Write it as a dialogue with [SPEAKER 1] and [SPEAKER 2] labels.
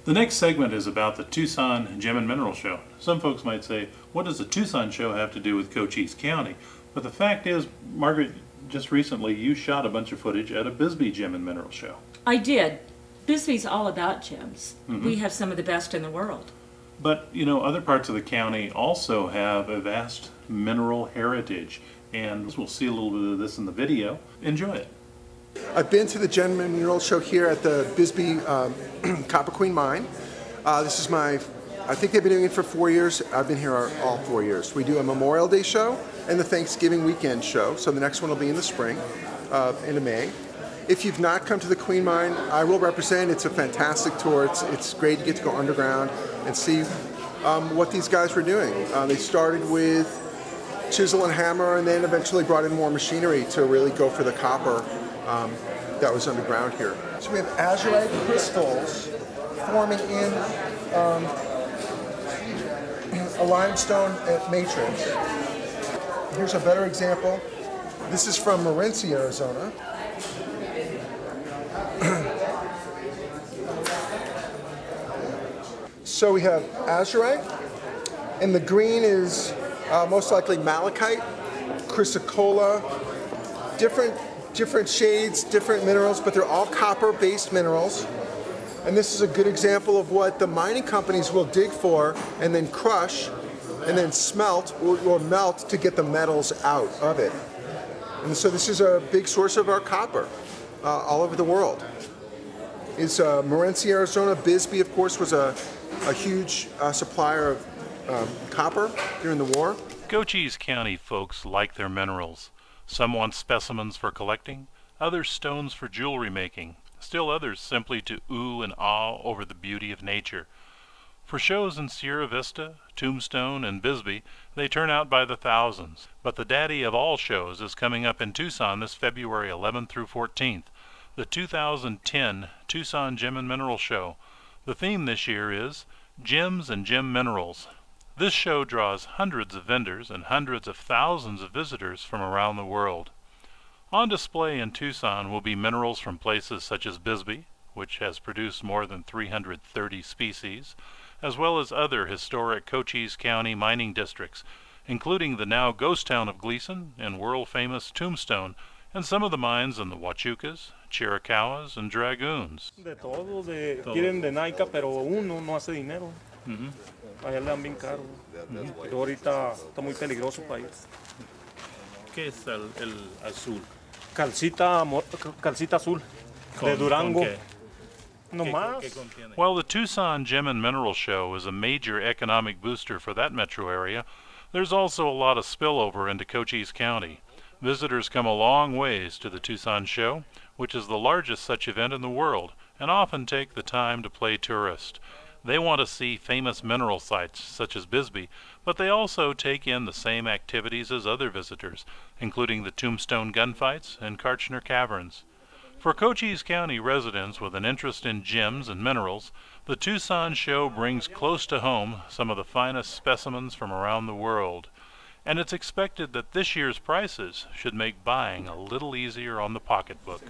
[SPEAKER 1] The next segment is about the Tucson Gem and Mineral Show. Some folks might say, what does the Tucson show have to do with Cochise County? But the fact is, Margaret, just recently you shot a bunch of footage at a Bisbee Gem and Mineral Show.
[SPEAKER 2] I did. Bisbee's all about gems. We have some of the best in the world.
[SPEAKER 1] But, you know, other parts of the county also have a vast mineral heritage. And we'll see a little bit of this in the video. Enjoy it.
[SPEAKER 3] I've been to the Gem and Mineral Show here at the Bisbee Copper Queen Mine. This is I think they've been doing it for 4 years. I've been here all 4 years. We do a Memorial Day show and the Thanksgiving weekend show. So the next one will be in the spring, into May. If you've not come to the Queen Mine, I will represent. It's a fantastic tour. It's great to get to go underground and see what these guys were doing. They started with chisel and hammer and then eventually brought in more machinery to really go for the copper that was underground here. So we have azurite crystals forming in a limestone matrix. Here's a better example. This is from Morenci, Arizona. So we have azurite, and the green is most likely malachite, chrysocolla, different shades, different minerals, but they're all copper-based minerals. And this is a good example of what the mining companies will dig for and then crush and then smelt or melt to get the metals out of it. And so this is a big source of our copper all over the world. It's Morenci, Arizona. Bisbee, of course, was a huge supplier of copper during the war.
[SPEAKER 1] Cochise County folks like their minerals. Some want specimens for collecting, others stones for jewelry making, still others simply to ooh and ah over the beauty of nature. For shows in Sierra Vista, Tombstone, and Bisbee, they turn out by the thousands. But the daddy of all shows is coming up in Tucson this February 11th through 14th, the 2010 Tucson Gem and Mineral Show. The theme this year is Gems and Gem Minerals. This show draws hundreds of vendors and hundreds of thousands of visitors from around the world. On display in Tucson will be minerals from places such as Bisbee, which has produced more than 330 species, as well as other historic Cochise County mining districts, including the now ghost town of Gleason and world-famous Tombstone, and some of the mines in the Huachucas, Chiricahuas, and Dragoons.
[SPEAKER 4] De todo, quieren de Naica, pero uno no hace dinero. Allá le dan bien caro. Pero ahorita está muy peligroso para ir.
[SPEAKER 1] ¿Qué es el azul?
[SPEAKER 4] Calcita azul de Durango. No más.
[SPEAKER 1] While the Tucson Gem and Mineral Show is a major economic booster for that metro area, there's also a lot of spillover into Cochise County. Visitors come a long ways to the Tucson Show, which is the largest such event in the world, and often take the time to play tourist. They want to see famous mineral sites such as Bisbee, but they also take in the same activities as other visitors, including the Tombstone gunfights and Kartchner Caverns. For Cochise County residents with an interest in gems and minerals, the Tucson Show brings close to home some of the finest specimens from around the world. And it's expected that this year's prices should make buying a little easier on the pocketbook.